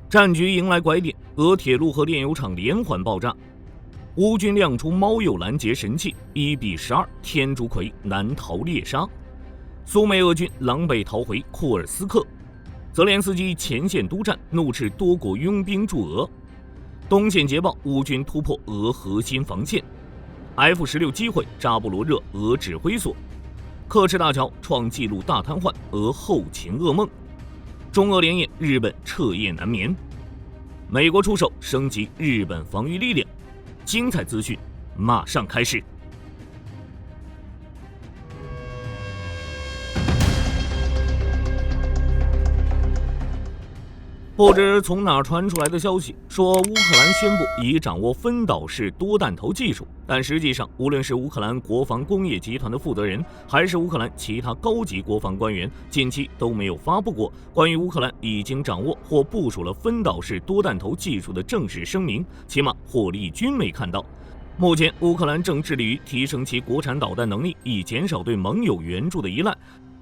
战局迎来拐点，俄铁路和炼油厂连环爆炸，乌军亮出猫鼬拦截神器，1比12，天竺葵难逃猎杀。苏梅俄军狼狈逃回库尔斯克，泽连斯基前线督战，怒斥多国拥兵助俄。东线捷报，乌军突破俄核心防线。F-16击毁扎波罗热俄指挥所。刻赤大桥创纪录大瘫痪，俄后勤噩梦。中俄联演，日本彻夜难眠。美国出手升级日本防御力量。精彩资讯马上开始。不知从哪传出来的消息，说乌克兰宣布已掌握分导式多弹头技术，但实际上，无论是乌克兰国防工业集团的负责人，还是乌克兰其他高级国防官员，近期都没有发布过关于乌克兰已经掌握或部署了分导式多弹头技术的正式声明，起码火力军没看到。目前，乌克兰正致力于提升其国产导弹能力，以减少对盟友援助的依赖。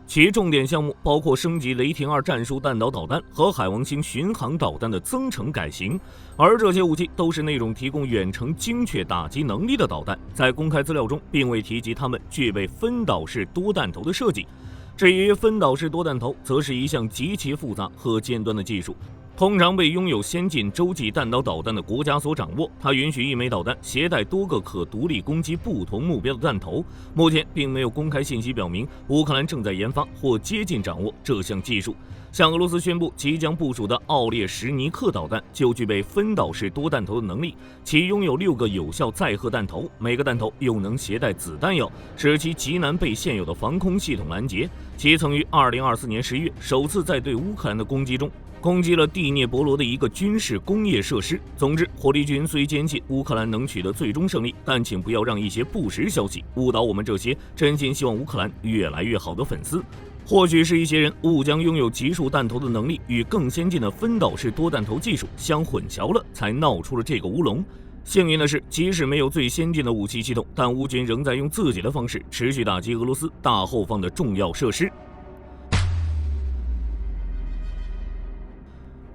其重点项目包括升级雷霆2战术弹道导弹和海王星巡航导弹的增程改型，而这些武器都是那种提供远程精确打击能力的导弹，在公开资料中并未提及它们具备分导式多弹头的设计。至于分导式多弹头，则是一项极其复杂和尖端的技术，通常被拥有先进洲际弹道导弹的国家所掌握。它允许一枚导弹携带多个可独立攻击不同目标的弹头。目前并没有公开信息表明乌克兰正在研发或接近掌握这项技术。像俄罗斯宣布即将部署的奥列什尼克导弹就具备分导式多弹头的能力，其拥有6个有效载荷弹头，每个弹头又能携带子弹药，使其极难被现有的防空系统拦截。其曾于2024年11月首次在对乌克兰的攻击中攻击了第聂伯罗的一个军事工业设施。总之，火力军虽坚信乌克兰能取得最终胜利，但请不要让一些不实消息误导我们这些真心希望乌克兰越来越好的粉丝。或许是一些人误将拥有集束弹头的能力与更先进的分导式多弹头技术相混淆了，才闹出了这个乌龙。幸运的是，即使没有最先进的武器系统，但乌军仍在用自己的方式持续打击俄罗斯大后方的重要设施。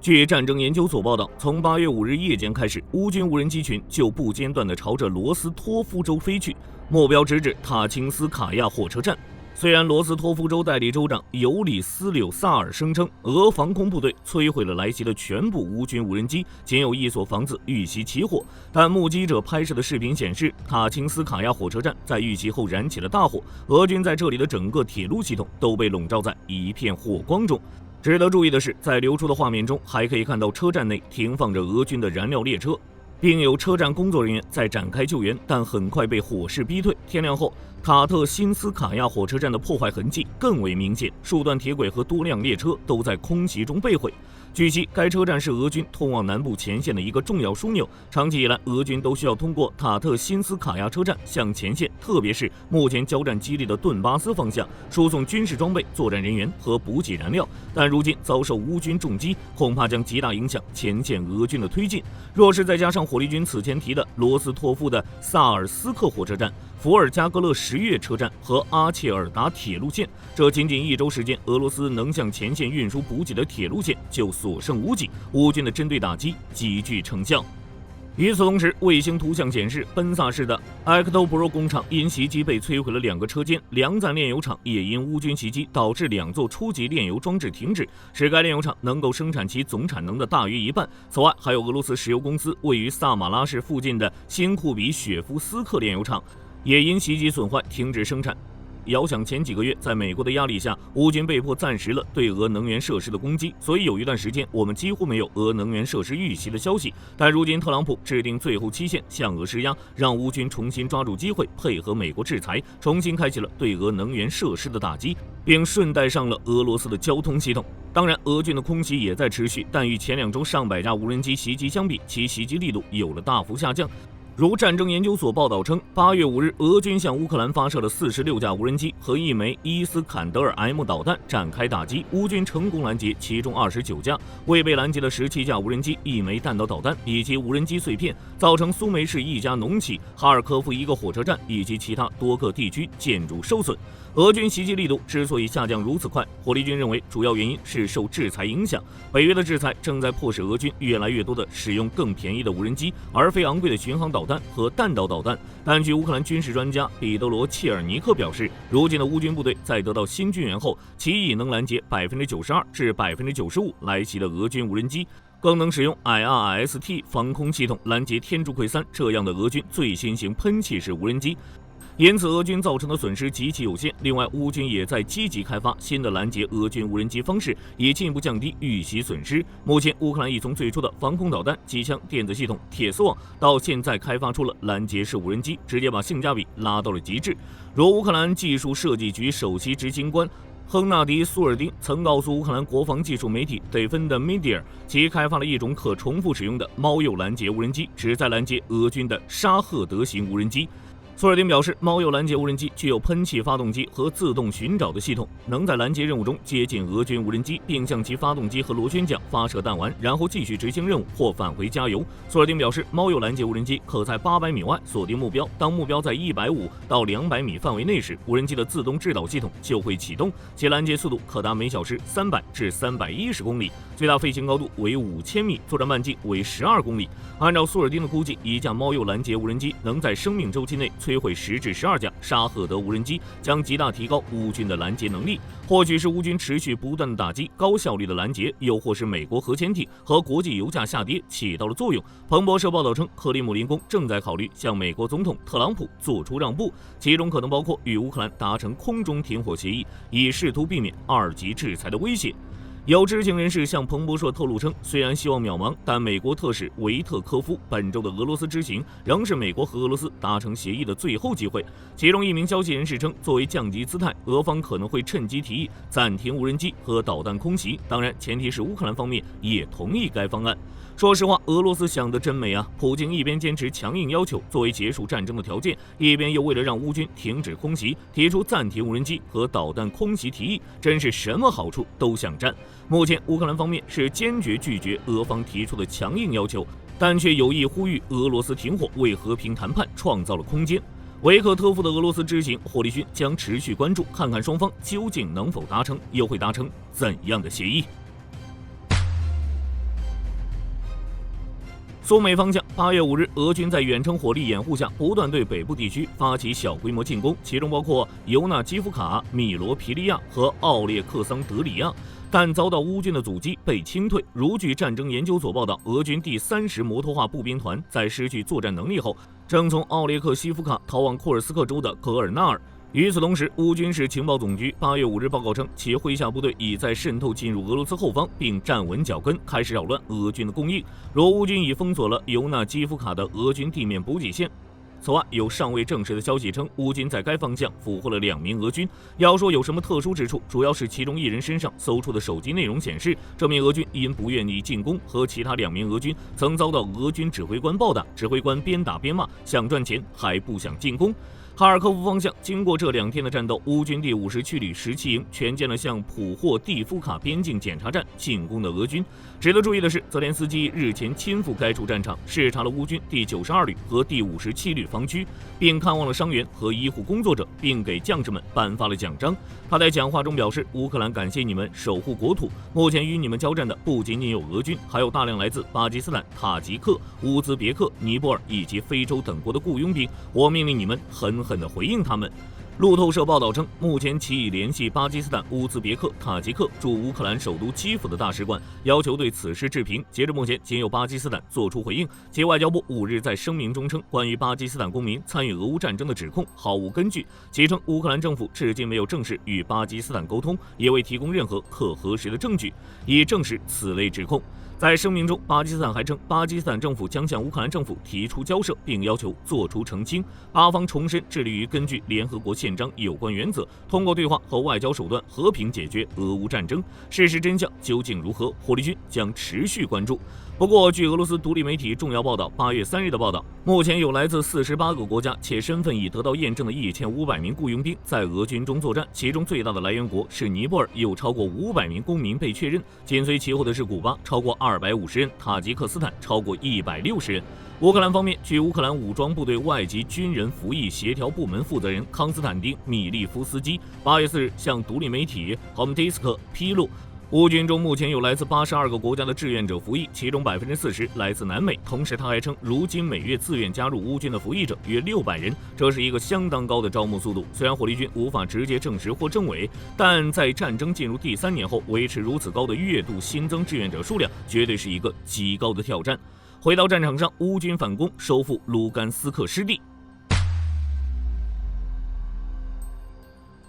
据战争研究所报道，从8月5日夜间开始，乌军无人机群就不间断地朝着罗斯托夫州飞去，目标直指塔钦斯卡亚火车站。虽然罗斯托夫州代理州长尤里斯柳萨尔声称，俄防空部队摧毁了来袭的全部乌军无人机，仅有一所房子遇袭起火，但目击者拍摄的视频显示，塔钦斯卡亚火车站在遇袭后燃起了大火，俄军在这里的整个铁路系统都被笼罩在一片火光中。值得注意的是，在流出的画面中还可以看到车站内停放着俄军的燃料列车，并有车站工作人员在展开救援，但很快被火势逼退。天亮后，塔特辛斯卡亚火车站的破坏痕迹更为明显，数段铁轨和多辆列车都在空袭中被毁。据悉，该车站是俄军通往南部前线的一个重要枢纽，长期以来，俄军都需要通过塔特辛斯卡亚车站向前线，特别是目前交战激烈的顿巴斯方向，输送军事装备、作战人员和补给燃料。但如今遭受乌军重击，恐怕将极大影响前线俄军的推进。若是再加上火力军此前提的罗斯托夫的萨尔斯克火车站、伏尔加格勒什月车站和阿切尔达铁路线，这仅仅1周时间，俄罗斯能向前线运输补给的铁路线就所剩无几，乌军的针对打击极具成效。与此同时，卫星图像显示，奔萨市的埃克多布罗工厂因袭击被摧毁了2个车间，梁赞炼油厂也因乌军袭击导致2座初级炼油装置停止，使该炼油厂能够生产其总产能的大约1半。此外，还有俄罗斯石油公司位于萨马拉市附近的辛库比雪夫斯克炼油厂也因袭击损坏停止生产。遥想前几个月，在美国的压力下，乌军被迫暂时了对俄能源设施的攻击，所以有一段时间我们几乎没有俄能源设施遇袭的消息。但如今特朗普制定最后期限，向俄施压，让乌军重新抓住机会，配合美国制裁，重新开启了对俄能源设施的打击，并顺带上了俄罗斯的交通系统。当然，俄军的空袭也在持续，但与前2周上百架无人机袭击相比，其袭击力度有了大幅下降。如战争研究所报道称，8月5日，俄军向乌克兰发射了46架无人机和1枚伊斯坎德尔 M 导弹展开打击，乌军成功拦截其中29架，未被拦截的17架无人机、1枚弹道导弹以及无人机碎片，造成苏梅市1家农企、哈尔科夫1个火车站以及其他多个地区建筑受损。俄军袭击力度之所以下降如此快，火力军认为主要原因是受制裁影响。北约的制裁正在迫使俄军越来越多地使用更便宜的无人机，而非昂贵的巡航导弹和弹道导弹。但据乌克兰军事专家彼得罗·切尔尼克表示，如今的乌军部队在得到新军援后，其已能拦截92%至95%来袭的俄军无人机。更能使用 IRST 防空系统拦截天竺葵3这样的俄军最新型喷气式无人机，因此俄军造成的损失极其有限。另外，乌军也在积极开发新的拦截俄军无人机方式，以进一步降低遇袭损失。目前，乌克兰已从最初的防空导弹、机枪、电子系统、铁丝网，到现在开发出了拦截式无人机，直接把性价比拉到了极致。如乌克兰技术设计局首席执行官亨纳迪·苏尔丁曾告诉乌克兰国防技术媒体 Defend Media， 其开发了一种可重复使用的猫鼬拦截无人机，旨在拦截俄军的沙赫德型无人机。苏尔丁表示，猫鼬拦截无人机具有喷气发动机和自动寻找的系统，能在拦截任务中接近俄军无人机，并向其发动机和螺旋桨发射弹丸，然后继续执行任务或返回加油。苏尔丁表示，猫鼬拦截无人机可在800米外锁定目标，当目标在150到200米范围内时，无人机的自动制导系统就会启动，其拦截速度可达每小时300至310公里，最大飞行高度为5000米，作战半径为12公里。按照苏尔丁的估计，一架猫鼬拦截无人机能在生命周期内摧毁10至12架沙赫德无人机，将极大提高乌军的拦截能力。或许是乌军持续不断的打击高效率的拦截，又或是美国核潜艇和国际油价下跌起到了作用。彭博社报道称，克里姆林宫正在考虑向美国总统特朗普做出让步，其中可能包括与乌克兰达成空中停火协议，以试图避免2级制裁的威胁。有知情人士向彭博社透露称，虽然希望渺茫，但美国特使维特科夫本周的俄罗斯之行仍是美国和俄罗斯达成协议的最后机会。其中一名消息人士称，作为降级姿态，俄方可能会趁机提议暂停无人机和导弹空袭，当然前提是乌克兰方面也同意该方案。说实话，俄罗斯想得真美啊！普京一边坚持强硬要求作为结束战争的条件，一边又为了让乌军停止空袭，提出暂停无人机和导弹空袭提议，真是什么好处都想占。目前，乌克兰方面是坚决拒绝俄方提出的强硬要求，但却有意呼吁俄罗斯停火，为和平谈判创造了空间。维克特夫的俄罗斯之行，火力军将持续关注，看看双方究竟能否达成，又会达成怎样的协议。苏美方向，8月5日，俄军在远程火力掩护下，不断对北部地区发起小规模进攻，其中包括尤纳基夫卡、米罗皮利亚和奥列克桑德里亚，但遭到乌军的阻击，被清退。如据战争研究所报道，俄军第30摩托化步兵团在失去作战能力后，正从奥列克西夫卡逃往库尔斯克州的格尔纳尔。与此同时，乌军事情报总局8月5日报告称，其麾下部队已在渗透进入俄罗斯后方，并站稳脚跟，开始扰乱俄军的供应。如乌军已封锁了尤纳基夫卡的俄军地面补给线。此外，有尚未证实的消息称，乌军在该方向俘获了2名俄军。要说有什么特殊之处，主要是其中一人身上搜出的手机内容显示，这名俄军因不愿意进攻，和其他2名俄军曾遭到俄军指挥官暴打，指挥官边打边骂，想赚钱还不想进攻。哈尔科夫方向，经过这2天的战斗，乌军第50区旅17营全歼了向普霍蒂夫卡边境检查站进攻的俄军。值得注意的是，泽连斯基日前亲赴该处战场，视察了乌军第92旅和第57旅防区，并看望了伤员和医护工作者，并给将士们颁发了奖章。他在讲话中表示，乌克兰感谢你们守护国土，目前与你们交战的不仅仅有俄军，还有大量来自巴基斯坦、塔吉克、乌兹别克、尼泊尔以及非洲等国的雇佣兵，我命令你们狠狠地回应他们。路透社报道称，目前其已联系巴基斯坦、乌兹别克、塔吉克驻乌克兰首都基辅的大使馆，要求对此事置评。截至目前，仅有巴基斯坦作出回应。其外交部5日在声明中称，关于巴基斯坦公民参与俄乌战争的指控毫无根据。其称，乌克兰政府至今没有正式与巴基斯坦沟通，也未提供任何可核实的证据，以证实此类指控。在声明中，巴基斯坦还称，巴基斯坦政府将向乌克兰政府提出交涉，并要求做出澄清。巴方重申致力于根据联合国宪章有关原则，通过对话和外交手段和平解决俄乌战争。事实真相究竟如何，火力军将持续关注。不过，据俄罗斯独立媒体重要报道8月3日的报道，目前有来自48个国家且身份已得到验证的1500名雇佣兵在俄军中作战，其中最大的来源国是尼泊尔，有超过500名公民被确认，紧随其后的是古巴，超过250人，塔吉克斯坦超过160人。乌克兰方面，据乌克兰武装部队外籍军人服役协调部门负责人康斯坦丁·米利夫斯基8月4日向独立媒体 Homdisk 披露，乌军中目前有来自82个国家的志愿者服役，其中40%来自南美。同时，他还称，如今每月自愿加入乌军的服役者约600人，这是一个相当高的招募速度。虽然火力军无法直接证实或证伪，但在战争进入第3年后，维持如此高的月度新增志愿者数量，绝对是一个极高的挑战。回到战场上，乌军反攻，收复卢甘斯克失地。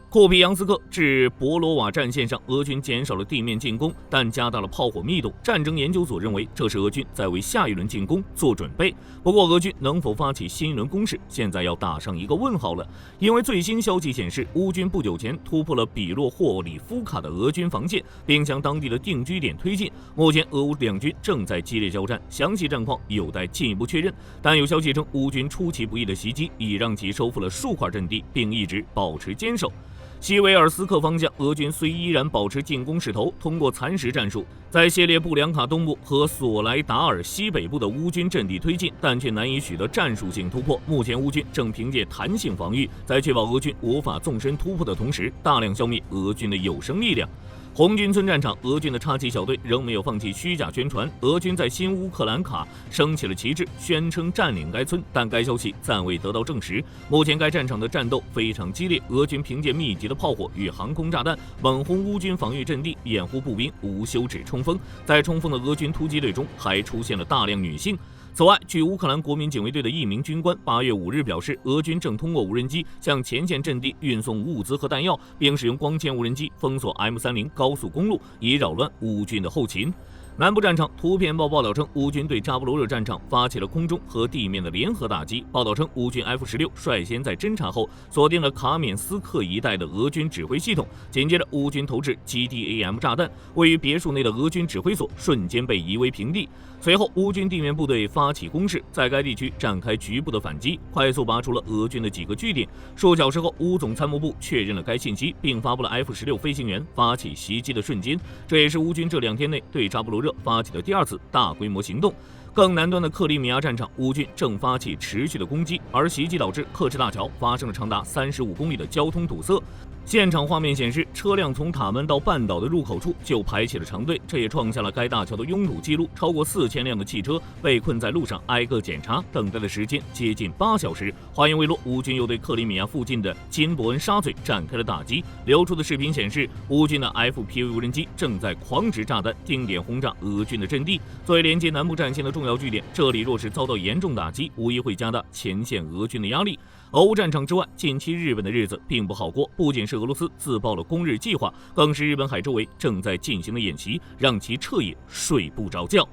库皮扬斯克至博罗瓦战线上，俄军减少了地面进攻，但加大了炮火密度。战争研究所认为，这是俄军在为下一轮进攻做准备。不过，俄军能否发起新一轮攻势，现在要打上一个问号了。因为最新消息显示，乌军不久前突破了比洛霍里夫卡的俄军防线，并向当地的定居点推进。目前，俄乌两军正在激烈交战，详细战况有待进一步确认。但有消息称，乌军出其不意的袭击已让其收复了数块阵地，并一直保持坚守。西维尔斯克方向，俄军虽依然保持进攻势头，通过蚕食战术，在谢列布良卡东部和索莱达尔西北部的乌军阵地推进，但却难以取得战术性突破。目前，乌军正凭借弹性防御，在确保俄军无法纵深突破的同时，大量消灭俄军的有生力量。红军村战场，俄军的插旗小队仍没有放弃虚假宣传。俄军在新乌克兰卡升起了旗帜，宣称占领该村，但该消息暂未得到证实。目前该战场的战斗非常激烈，俄军凭借密集的炮火与航空炸弹猛轰乌军防御阵地，掩护步兵无休止冲锋。在冲锋的俄军突击队中，还出现了大量女性。此外，据乌克兰国民警卫队的一名军官8月5日表示，俄军正通过无人机向前线阵地运送物资和弹药，并使用光纤无人机封锁 M30高速公路，以扰乱乌军的后勤。南部战场，图片报道称，乌军对扎波罗热战场发起了空中和地面的联合打击。报道称，乌军 F-16率先在侦察后锁定了卡缅斯克一带的俄军指挥系统，紧接着乌军投掷 GDAM 炸弹，位于别墅内的俄军指挥所瞬间被夷为平地。随后，乌军地面部队发起攻势，在该地区展开局部的反击，快速拔除了俄军的几个据点。数小时后，乌总参谋部确认了该信息，并发布了 F-16飞行员发起袭击的瞬间。这也是乌军这2天内对扎波罗热发起的第2次大规模行动。更南端的克里米亚战场，乌军正发起持续的攻击，而袭击导致克什大桥发生了长达35公里的交通堵塞。现场画面显示，车辆从塔门到半岛的入口处就排起了长队，这也创下了该大桥的拥堵记录。超过4000辆的汽车被困在路上，挨个检查，等待的时间接近8小时。话音未落，乌军又对克里米亚附近的金伯恩沙嘴展开了打击。流出的视频显示，乌军的 FPV 无人机正在狂掷炸弹，定点轰炸俄军的阵地。作为连接南部战线的重要据点，这里若是遭到严重打击，无疑会加大前线俄军的压力。俄乌战场之外，近期日本的日子并不好过，不仅是俄罗斯自曝了攻日计划，更是日本海周围正在进行的演习，让其彻夜睡不着觉。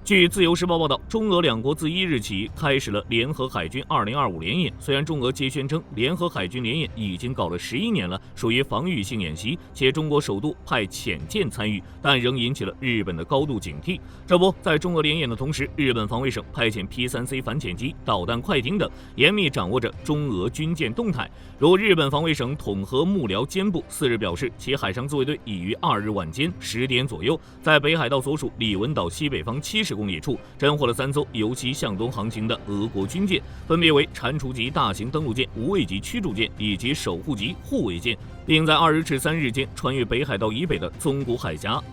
据自由时报报道，中俄两国自1日起开始了联合海军2025联演。虽然中俄皆宣称联合海军联演已经搞了11年了，属于防御性演习，且中国首度派潜舰参与，但仍引起了日本的高度警惕。这不，在中俄联演的同时，日本防卫省派遣 P-3C 反潜机、导弹快艇等，严密掌握着中俄军舰动态。如日本防卫省统合幕僚监部4日表示，其海上自卫队已于2日晚间10点左右，在北海道所属李文岛西北方70公里处侦获了3艘由其向东航行的俄国军舰，分别为蟾蜍级大型登陆舰、无畏级驱逐舰以及守护级护卫舰，并在2日至3日间穿越北海道以北的宗谷海峡。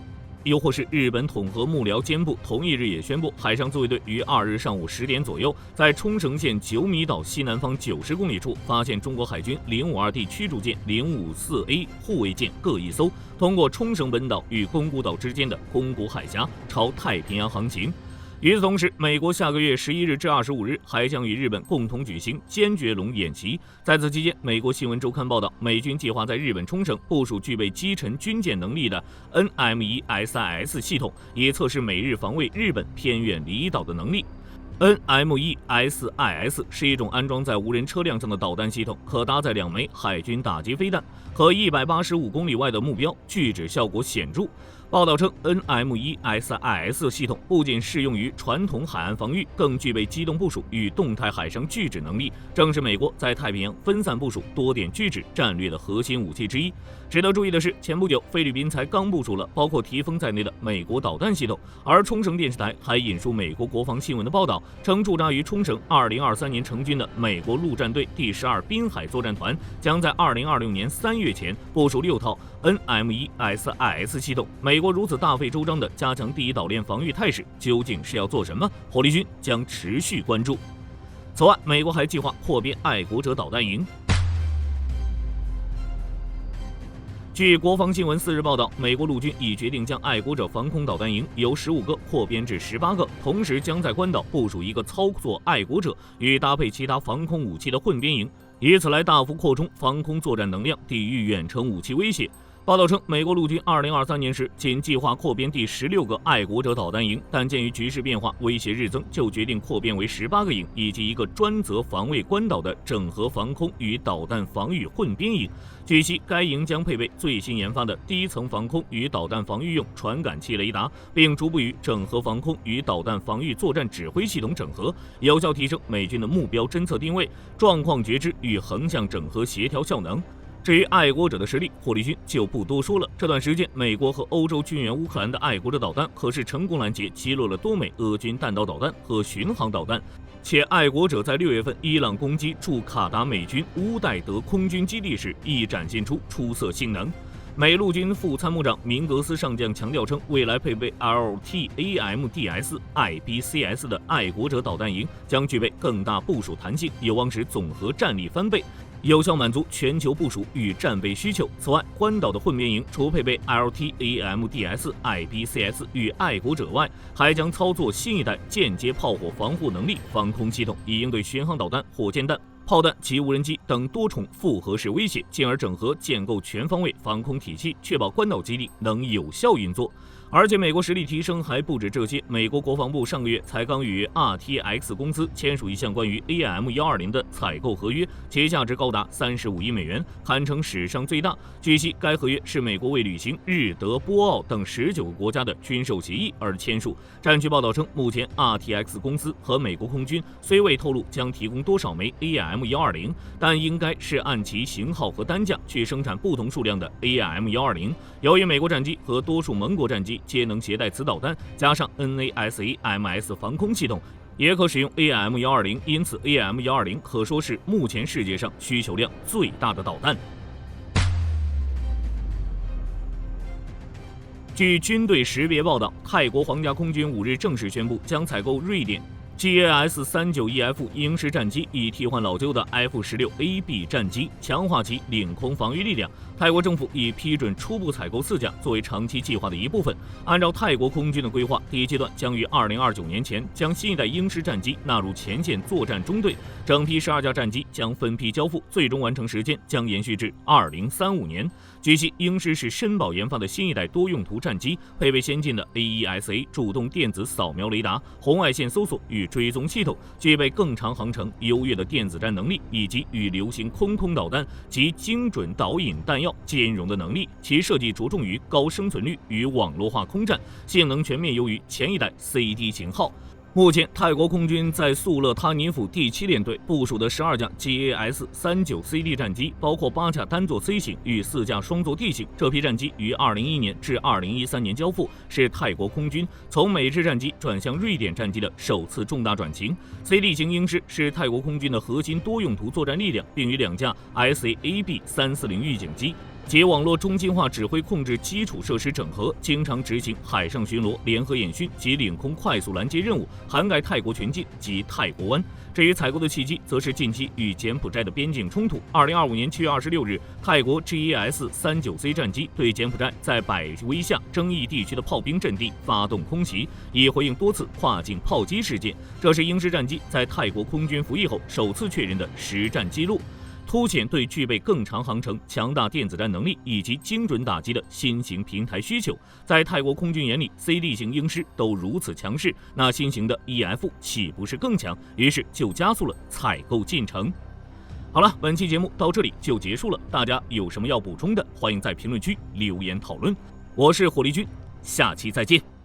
又或是日本统合幕僚监部同一日也宣布，海上自卫队于2日上午10点左右，在冲绳县九米岛西南方90公里处发现中国海军052D 驱逐舰、054A 护卫舰各1艘，通过冲绳本岛与宫古岛之间的宫古海峡朝太平洋航行。与此同时，美国下个月11日至25日还将与日本共同举行坚决龙演习。在此期间，美国新闻周刊报道，美军计划在日本冲绳部署具备击沉军舰能力的 NMESIS 系统，以测试美日防卫日本偏远离岛的能力。NMESIS 是一种安装在无人车辆上的导弹系统，可搭载2枚海军打击飞弹，可185公里外的目标拒止效果显著。报道称 ，NMESIS 系统不仅适用于传统海岸防御，更具备机动部署与动态海上拒止能力，正是美国在太平洋分散部署多点拒止战略的核心武器之一。值得注意的是，前不久菲律宾才刚部署了包括提风在内的美国导弹系统，而冲绳电视台还引述美国国防新闻的报道，称驻扎于冲绳2023年成军的美国陆战队第12滨海作战团将在2026年3月前部署6套 NMESIS 系统。美国如此大费周章地加强第一岛链防御态势，究竟是要做什么？火力军将持续关注。此外，美国还计划扩编爱国者导弹营。据国防新闻4日报道，美国陆军已决定将爱国者防空导弹营由15个扩编至18个，同时将在关岛部署一个操作爱国者与搭配其他防空武器的混编营，以此来大幅扩充防空作战能量，抵御远程武器威胁。报道称，美国陆军2023年时仅计划扩编第16个爱国者导弹营，但鉴于局势变化、威胁日增，就决定扩编为18个营，以及一个专责防卫关岛的整合防空与导弹防御混编营。据悉，该营将配备最新研发的第一层防空与导弹防御用传感器雷达，并逐步与整合防空与导弹防御作战指挥系统整合，有效提升美军的目标侦测定位、状况觉知与横向整合协调效能。至于爱国者的实力，火力军就不多说了。这段时间，美国和欧洲军援乌克兰的爱国者导弹可是成功拦截击落了多枚俄军弹道导弹和巡航导弹，且爱国者在6月份伊朗攻击驻卡达美军乌代德空军基地时亦展现出出色性能。美陆军副参谋长明格斯上将强调称，未来配备 LTAMDS、IBCS 的爱国者导弹营将具备更大部署弹性，有望使总和战力翻倍，有效满足全球部署与战备需求。此外，关岛的混编营除配备 LTAMDS、IBCS 与爱国者外，还将操作新一代间接炮火防护能力防空系统，以应对巡航导弹、火箭弹、炮弹及无人机等多重复合式威胁，进而整合建构全方位防空体系，确保关岛基地能有效运作。而且美国实力提升还不止这些，美国国防部上个月才刚与 RTX 公司签署一项关于 AIM-120 的采购合约，其价值高达35亿美元，堪称史上最大。据悉，该合约是美国为履行日、德、波、奥等19个国家的军售协议而签署。战区报道称，目前 RTX 公司和美国空军虽未透露将提供多少枚 AIM-120，但应该是按其型号和单价去生产不同数量的 AIM-120。由于美国战机和多数盟国战机皆能携带此导弹，加上 NASAMS 防空系统，也可使用 AIM-120，因此 AIM-120可说是目前世界上需求量最大的导弹。据军队识别报道，泰国皇家空军5日正式宣布将采购瑞典GAS-39EF 鹰式战机，以替换老旧的 F-16AB 战机，强化其领空防御力量。泰国政府已批准初步采购4架，作为长期计划的一部分。按照泰国空军的规划，第一阶段将于2029年前将新一代鹰式战机纳入前线作战中队，整批12架战机将分批交付，最终完成时间将延续至2035年。据悉，鹰式是申宝研发的新一代多用途战机，配备先进的 AESA 主动电子扫描雷达、红外线搜索与追踪系统，具备更长航程、优越的电子战能力，以及与流行空空导弹及精准导引弹药兼容的能力。其设计着重于高生存率与网络化空战，性能全面优于前一代 CD 型号。目前，泰国空军在素勒他尼府第7联队部署的12架 GAS-39CD 战机，包括8架单座 C 型与4架双座 D 型。这批战机于2011年至2013年交付，是泰国空军从美制战机转向瑞典战机的首次重大转型。CD 型鹰式是泰国空军的核心多用途作战力量，并与2架 SAAB-340预警机及网络中心化指挥控制基础设施整合，经常执行海上巡逻、联合演训及领空快速拦截任务，涵盖泰国全境及泰国湾。至于采购的契机，则是近期与柬埔寨的边境冲突。2025年7月26日，泰国 GAS-39C 战机对柬埔寨在百威下争议地区的炮兵阵地发动空袭，以回应多次跨境炮击事件。这是鹰式战机在泰国空军服役后首次确认的实战记录，凸显对具备更长航程、强大电子战能力以及精准打击的新型平台需求。在泰国空军眼里 ，CD 型鹰狮都如此强势，那新型的 EF 岂不是更强？于是就加速了采购进程。好了，本期节目到这里就结束了，大家有什么要补充的，欢迎在评论区留言讨论。我是火力军，下期再见。